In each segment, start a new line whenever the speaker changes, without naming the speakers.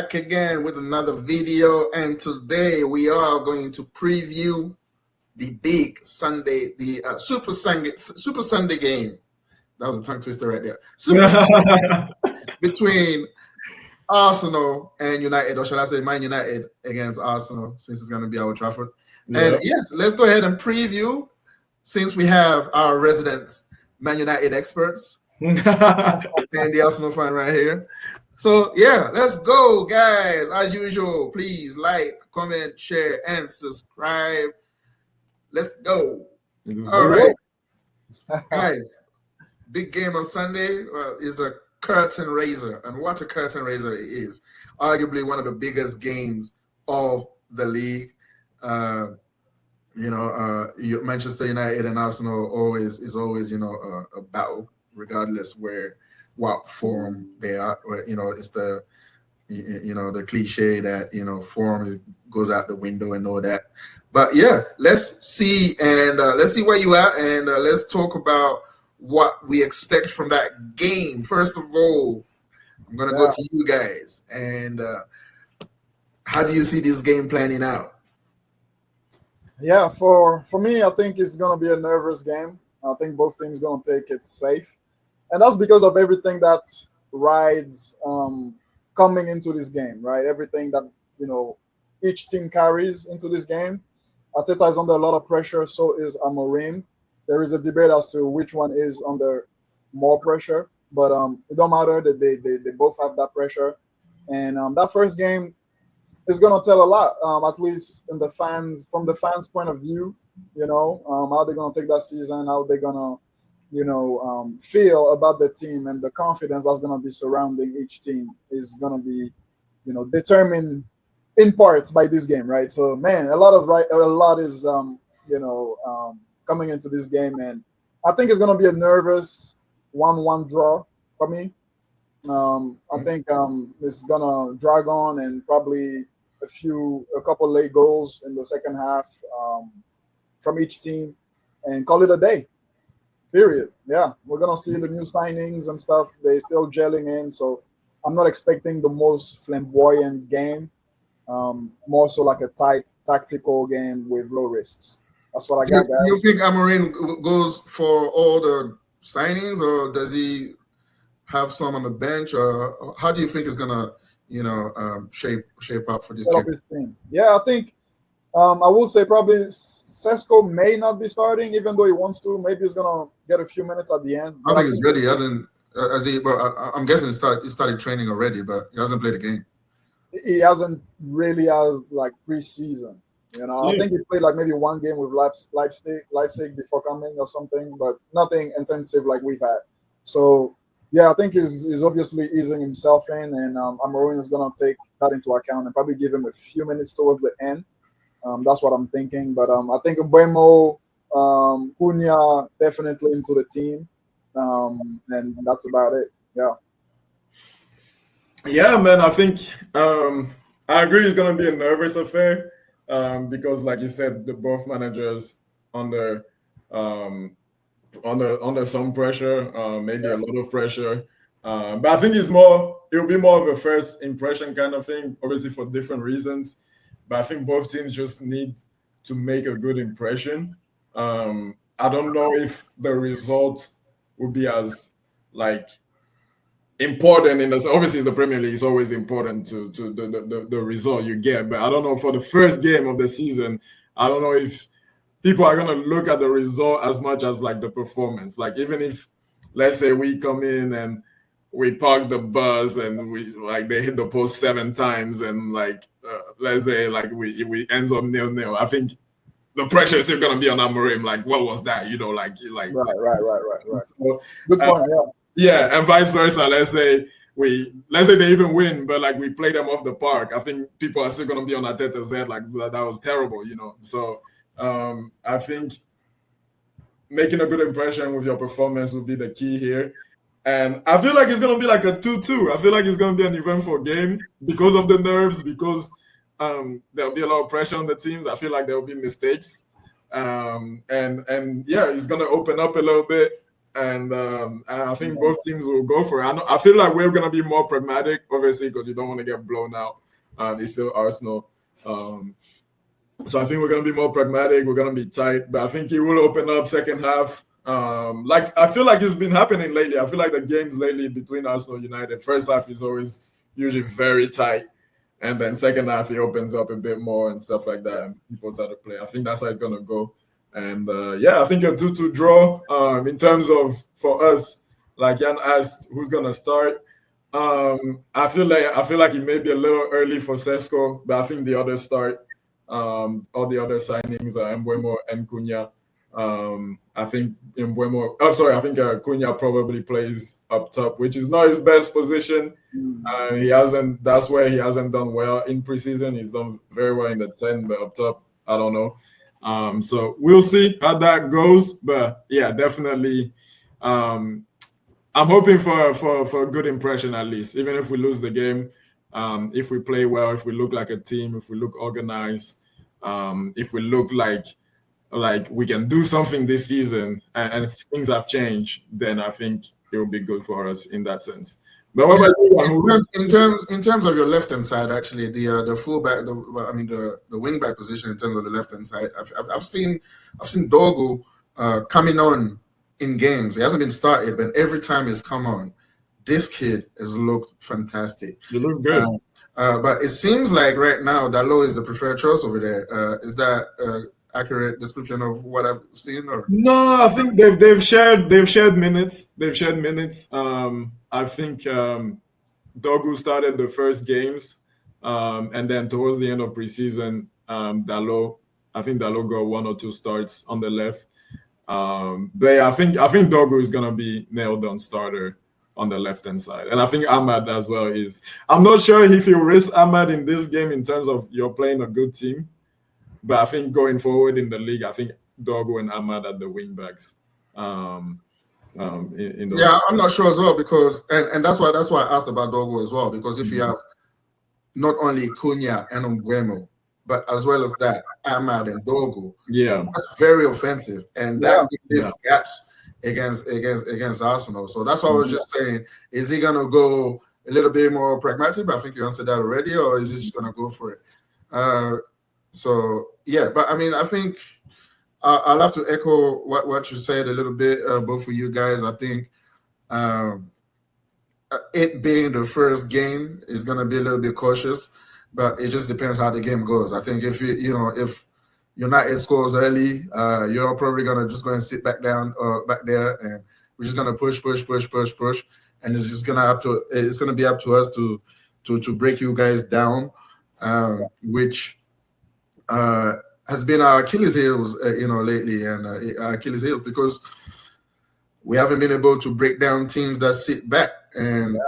back again with another video, and today we are going to preview the big Sunday, the Super Sunday game. That was a tongue twister right there. Super Sunday between Arsenal and United, or shall I say Man United against Arsenal, since it's going to be Old Trafford. And yes, let's go ahead and preview, since we have our resident Man United experts and the Arsenal fan right here. So yeah, let's go, guys. As usual, please like, comment, share, and subscribe. Let's go. All right, guys. Big game on Sunday is a curtain raiser, and what a curtain raiser it is. Arguably one of the biggest games of the league. Manchester United and Arsenal is always a battle, regardless what form they are. It's the the cliche that form goes out the window and all that. But yeah, let's see where you are, and let's talk about what we expect from that game. First of all, I'm gonna go to you guys, and how do you see this game planning out?
Yeah, for me, I think it's gonna be a nervous game. I think both teams gonna take it safe, and that's because of everything that rides coming into this game, right? Everything that each team carries into this game. Arteta is under a lot of pressure, so is Amorim. There is a debate as to which one is under more pressure, but it don't matter that they both have that pressure, and that first game is gonna tell a lot, at least from the fans' point of view. How they're gonna take that season, how they're gonna feel about the team, and the confidence that's gonna be surrounding each team is gonna be determined in parts by this game, right? So man, a lot is coming into this game, and I think it's gonna be a nervous 1-1 draw for me. I think it's gonna drag on, and probably a couple late goals in the second half from each team, and call it a day. Period. Yeah, we're gonna see the new signings and stuff. They're still gelling in, so I'm not expecting the most flamboyant game. More so like a tight tactical game with low risks. That's what I got, guys.
You think Amorim goes for all the signings, or does he have some on the bench, or how do you think it's gonna shape up for this
team? Yeah, I think I will say probably Sesko may not be starting, even though he wants to. Maybe he's gonna get a few minutes at the end.
I think he's ready. He hasn't I'm guessing he started training already, but he hasn't played a game.
He hasn't really as like preseason. I think he played like maybe one game with Leipzig before coming or something, but nothing intensive like we've had. So yeah, I think he's obviously easing himself in, and Amorim is gonna take that into account and probably give him a few minutes towards the end. That's what I'm thinking. But I think Mbeumo, Cunha definitely into the team, and that's about it. Yeah.
Yeah, man. I think I agree. It's gonna be a nervous affair because, like you said, both managers under some pressure, maybe a lot of pressure. But I think it'll be more of a first impression kind of thing, obviously for different reasons. But I think both teams just need to make a good impression. I don't know if the result will be as important in this. Obviously, it's the Premier League. It's always important to the result you get. But I don't know, for the first game of the season, I don't know if people are gonna look at the result as much as the performance. Even if, let's say, we come in and we park the bus and we they hit the post 7 times, and let's say we ends up 0-0. I think the pressure is still gonna be on Amorim. What was that?
Right.
So,
good point.
Yeah, and vice versa. Let's say they even win, but we play them off the park. I think people are still gonna be on Arteta's head that was terrible. So I think making a good impression with your performance will be the key here. And I feel like it's going to be like a 2-2. I feel like it's going to be an eventful game because of the nerves, because there'll be a lot of pressure on the teams. I feel like there'll be mistakes. And yeah, it's going to open up a little bit. and I think both teams will go for it. I feel like we're gonna be more pragmatic, obviously, because you don't want to get blown out. It's still Arsenal. So I think we're going to be more pragmatic. We're going to be tight, but I think it will open up second half. Like I feel like it's been happening lately. I feel like the games lately between Arsenal United, first half is always usually very tight, and then second half it opens up a bit more and stuff like that. And people start to play. I think that's how it's going to go. And I think a 2-2 draw. In terms of for us, like Jan asked, who's going to start? I feel like it may be a little early for Sesko, but I think the others start. All the other signings are Mbeumo and Cunha. I think Cunha probably plays up top, which is not his best position. That's where he hasn't done well in preseason. He's done very well in the 10, but up top, I don't know. So we'll see how that goes. But yeah, definitely. I'm hoping for a good impression at least, even if we lose the game. If we play well, if we look like a team, if we look organized, if we look like we can do something this season and things have changed, then I think it will be good for us in that sense. But what about you?
In terms of your left hand side, actually, the fullback, the wing back position in terms of the left hand side, I've seen Dogu coming on in games. He hasn't been started, but every time he's come on, this kid has looked fantastic.
He looks good.
But it seems like right now Dalot is the preferred choice over there. Is that accurate description of what I've seen? Or
no, I think they've shared minutes. They've shared minutes. I think Dogu started the first games, and then towards the end of preseason, Dalot got 1 or 2 starts on the left. But yeah, I think Dogu is gonna be nailed on starter on the left-hand side. And I think Ahmad as well is. I'm not sure if you risk Ahmad in this game in terms of you're playing a good team, but I think going forward in the league, I think Dogu and Ahmad are the wing-backs.
I'm not sure as well because and that's why I asked about Dogu as well, because if you have not only Cunha and Mbeumo, but as well as that, Ahmad and Dogu, that's very offensive, and that gives gaps against Arsenal. So that's what I was just saying. Is he gonna go a little bit more pragmatic? But I think you answered that already, or is he just gonna go for it? But I mean, I think I'll have to echo what you said a little bit, both of you guys. I think it being the first game is gonna be a little bit cautious, but it just depends how the game goes. I think if United scores early, you're probably gonna just go and sit back there, and we're just gonna push, and it's just gonna be up to us to break you guys down, which has been our Achilles heels, lately, and our Achilles heels because we haven't been able to break down teams that sit back, and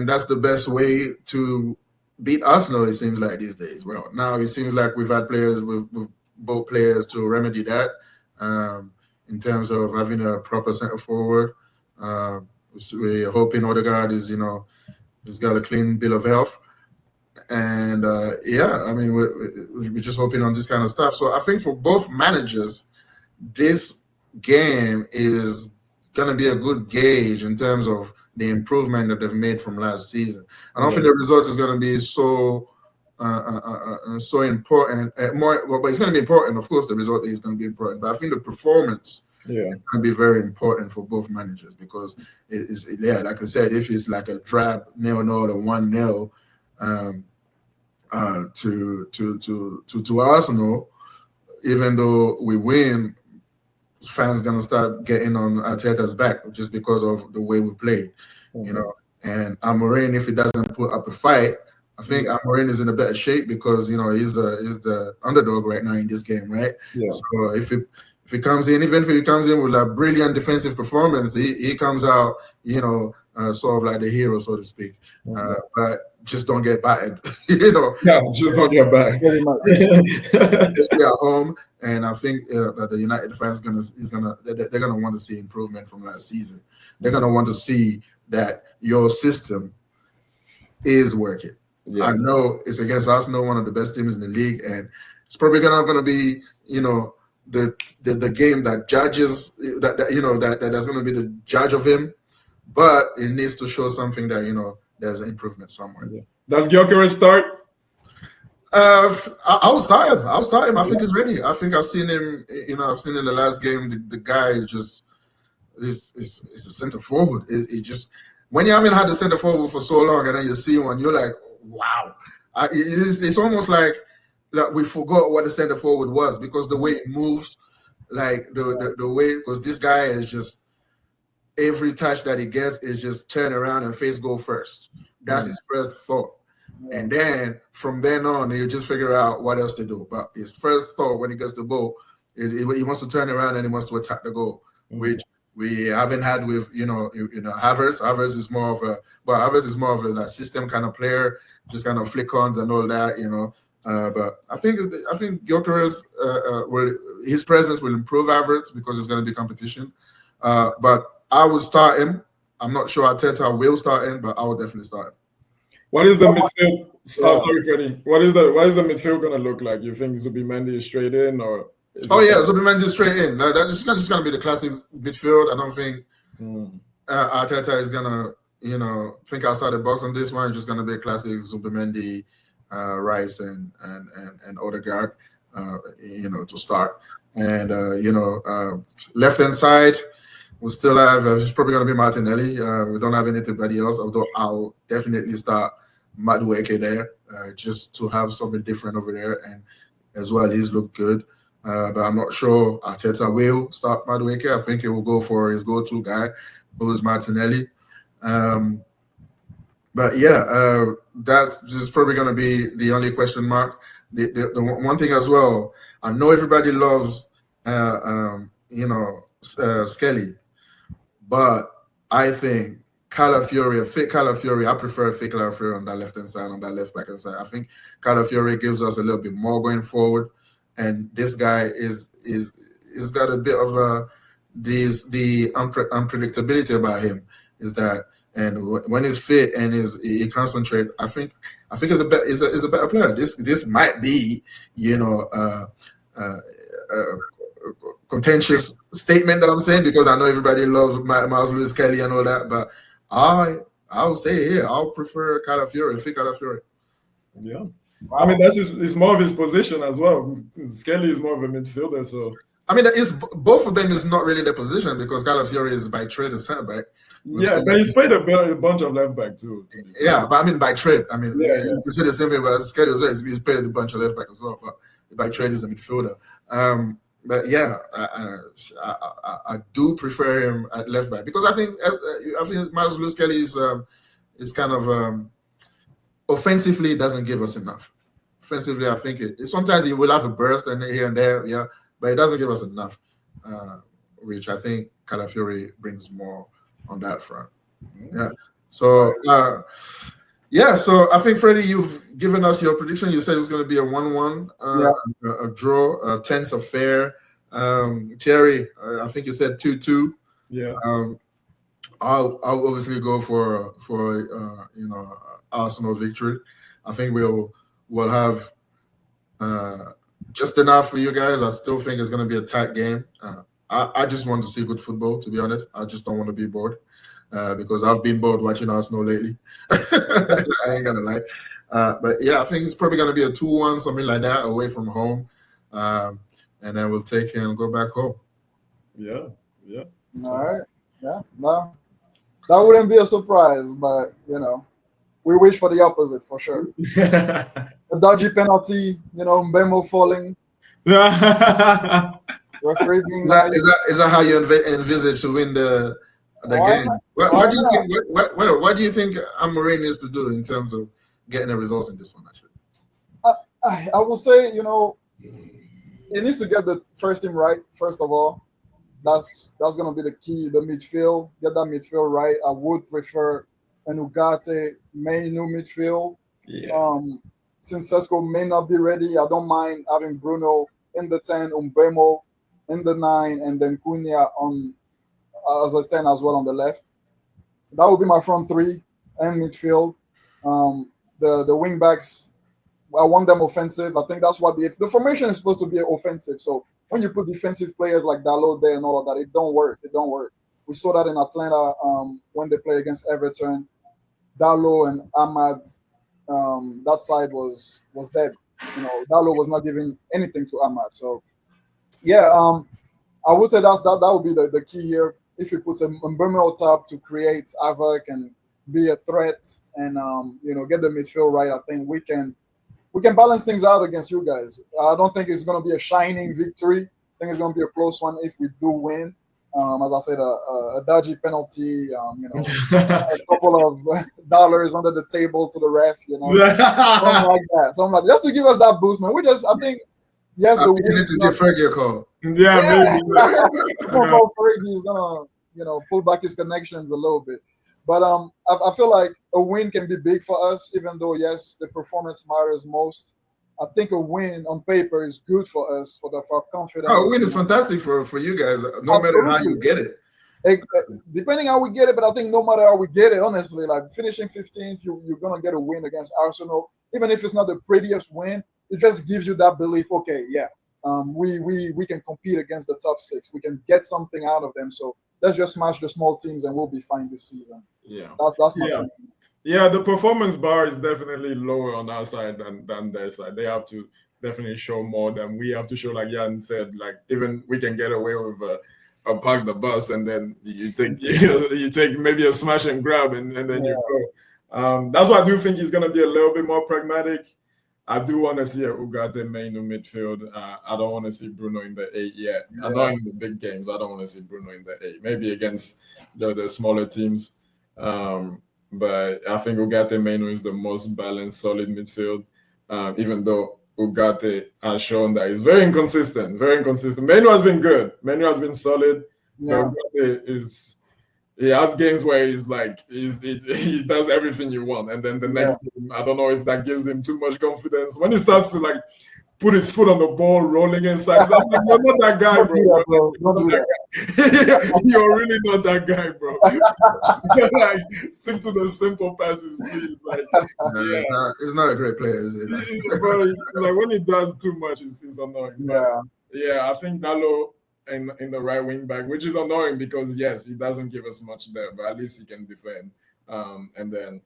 that's the best way to beat Arsenal. It seems like these days. Well, now it seems like we've had players with both players to remedy that in terms of having a proper center forward. We're hoping Odegaard he's got a clean bill of health. And we're just hoping on this kind of stuff. So I think for both managers, this game is going to be a good gauge in terms of the improvement that they've made from last season. I don't think the result is going to be so important. But it's going to be important. Of course, the result is going to be important. But I think the performance is going to be very important for both managers because like I said, if it's like a drab 0-0 or 1-0 to Arsenal, even though we win, fans gonna start getting on Arteta's back just because of the way we played, And Amorim, if he doesn't put up a fight, I think Amorim is in a better shape because he's the underdog right now in this game, right? Yeah. So if he comes in, even if he comes in with a brilliant defensive performance, he comes out, sort of like the hero, so to speak. But just don't get battered,
Yeah, just don't get battered.
Especially at home, and I think that the United fans they're gonna want to see improvement from last season. They're gonna want to see that your system is working. Yeah. I know it's against Arsenal, one of the best teams in the league, and it's probably not gonna be the game that judges that that's going to be the judge of him, but it needs to show something that there's an improvement somewhere.
Yeah. Does Gyökeres start?
I'll start him. I think he's ready. I think I've seen him. I've seen in the last game. The guy is just is a center forward. It just when you haven't had the center forward for so long, and then you see one, you're like, wow. It's almost like we forgot what the center forward was because the way it moves, like the way, because this guy is just every touch that he gets is just turn around and face goal first. That's his first thought. And then from then on, you just figure out what else to do. But his first thought when he gets the ball is he wants to turn around and he wants to attack the goal, which we haven't had with Havertz. Havertz is more of a system kind of player, just kind of flick-ons and all that, But I think Gyökeres his presence will improve Havertz because it's going to be competition. But I will start him. I'm not sure Arteta will start him, but I will definitely start him.
What is the midfield? Oh, sorry, Freddie. What is the midfield going to look like? You think Zubimendi straight in, or?
Zubimendi straight in. That's just going to be the classic midfield. I don't think Arteta is going to think outside the box on this one. It's just going to be a classic Zubimendi, Rice, and Odegaard, to start. And left hand side. We still have, it's probably going to be Martinelli. We don't have anybody else, although I'll definitely start Madueke there just to have something different over there. And as well, he's looked good. But I'm not sure Arteta will start Madueke. I think he will go for his go-to guy, who is Martinelli. But yeah, that's just probably going to be the only question mark. The one thing as well, I know everybody loves, Skelly. But I think fake Calafiori, I prefer fake Calafiori on that left-hand side, on that left-back-hand side. I think Calafiori gives us a little bit more going forward. And this guy is got a bit of the unpredictability about him. Is that, and when he's fit and he concentrate, I think is a better player. This might be, contentious statement that I'm saying because I know everybody loves Miles Lewis Kelly and all that, but I'll say here I'll prefer Calafiori, fake Calafiori.
Yeah, wow. I mean it's more of his position as well. Skelly is more of a midfielder, so I mean
both of them is not really their position because Calafiori is by trade a centre back.
Yeah, but he's played a bunch of left back too.
Yeah, but I mean by trade. I mean you say the same thing about Skelly as well. He's played a bunch of left back as well, but by trade is a midfielder. But yeah, I do prefer him at left back because I think Miles Lewis Kelly is kind of offensively doesn't give us enough. Offensively, I think sometimes he will have a burst and here and there, yeah, but it doesn't give us enough, which I think Calafiori brings more on that front. Yeah, so. So I think, Freddie, you've given us your prediction. You said it was going to be a 1-1, a draw, a tense affair. Thierry, I think you said 2-2.
Yeah.
I'll obviously go for Arsenal victory. I think we'll have just enough for you guys. I still think it's going to be a tight game. I just want to see good football, to be honest. I just don't want to be bored. Because I've been bored watching Arsenal lately. I ain't gonna lie. But yeah, I think it's probably gonna be a 2-1, something like that, away from home. And then we'll take it and go back home.
Yeah.
All right. Yeah. No. That wouldn't be a surprise, but we wish for the opposite for sure. A dodgy penalty, Mbemo falling. Referee being
is that how you envisage to win the game? What do you think Amorim needs to do in terms of getting the results in this one? Actually,
I will say, he needs to get the first team right. First of all, that's going to be the key. The midfield, get that midfield right. I would prefer an Ugarte main new midfield.
Yeah.
Since Sesko may not be ready, I don't mind having Bruno in the 10, Mbemo in the 9, and then Cunha on as a 10 as well on the left. That would be my front three and midfield. The wing backs, I want them offensive. I think that's what the formation is supposed to be offensive. So when you put defensive players like Dalot there and all of that, it don't work. It don't work. We saw that in Atlanta when they played against Everton. Dalot and Ahmad, that side was dead. Dalot was not giving anything to Ahmad. So yeah, I would say that would be the key here. If he puts a Mbeumo top to create havoc and be a threat and get the midfield right, I think we can balance things out against you guys. I don't think it's going to be a shining victory. I think it's going to be a close one if we do win. As I said, a dodgy penalty, a couple of dollars under the table to the ref, something like that. Something like just to give us that boost, man. I think, yes,
I think you need to give Fergie a call.
Yeah. Maybe.
Fergie's gonna, pull back his connections a little bit. But I feel like a win can be big for us, even though, yes, the performance matters most. I think a win on paper is good for us, for our confidence.
A win is fantastic for you guys, no matter how you get it.
Depending how we get it, but I think no matter how we get it, honestly, like finishing 15th, you're going to get a win against Arsenal. Even if it's not the prettiest win, it just gives you that belief, okay, yeah, we can compete against the top 6. We can get something out of them. So let's just smash the small teams and we'll be fine this season.
Yeah.
That's my sentiment.
Yeah, the performance bar is definitely lower on our side than their side. They have to definitely show more than we have to show. Like Jan said, like even we can get away with a park the bus and then you take maybe a smash and grab and then you go. That's why I do think he's gonna be a little bit more pragmatic. I do want to see a Ugarte main in midfield. I don't want to see Bruno in the 8 yet. I know in the big games I don't want to see Bruno in the 8. Maybe against the smaller teams. But I think Ugarte Meno is the most balanced, solid midfield, even though Ugarte has shown that he's very inconsistent. Meno has been good. Meno has been solid.
Yeah.
Ugarte he has games where he's like, he does everything you want. And then the next game, I don't know if that gives him too much confidence. When he starts to like put his foot on the ball, rolling inside, I'm like, you're not that guy, bro. You're really not that guy, bro. Like, stick to the simple passes, please. Like,
it's not a great player, is it?
Bro, like when he does too much, it's annoying.
Yeah,
I think Dalot in the right wing back, which is annoying because yes, he doesn't give us much there, but at least he can defend. And then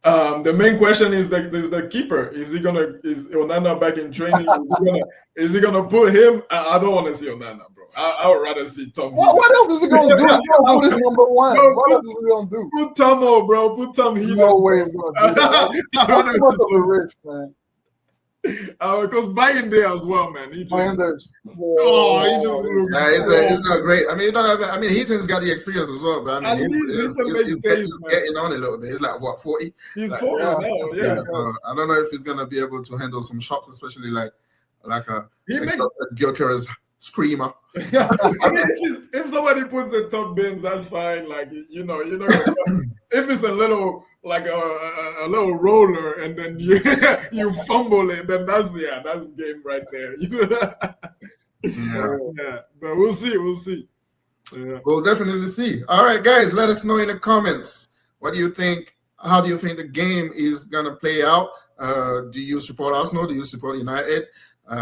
the main question is the keeper. Is Onana back in training? Is he gonna put him? I don't want to see Onana, bro. I would rather see Tom.
What else is he gonna do? He's gonna put his number 1. Bro, what else is he gonna do?
Put Tomo, bro. Put Tom Heaton.
No way he's gonna do that. That's too much of a risk, man.
Because Bayern there as well, man. He just looks.
It's not great. I mean, you don't have. I mean, Heaton's got the experience as well, but I mean, he's getting on a little bit. He's like what 40.
He's 40 now. Yeah.
So I don't know if he's gonna be able to handle some shots, especially like a Gyökeres screamer.
I mean, if somebody puts the top bins, that's fine. Like you know, if it's a little like a little roller and then you fumble it, then that's game right there. Yeah. But we'll see. Yeah.
We'll definitely see. All right, guys, let us know in the comments. What do you think? How do you think the game is gonna play out? Do you support Arsenal? Do you support United?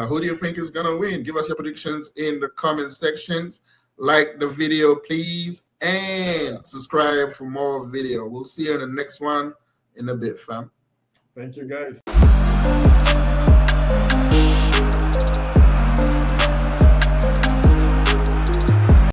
Who do you think is gonna win? Give us your predictions in the comment sections. Like the video, please, and subscribe for more video. We'll see you in the next one in a bit, fam.
Thank you, guys.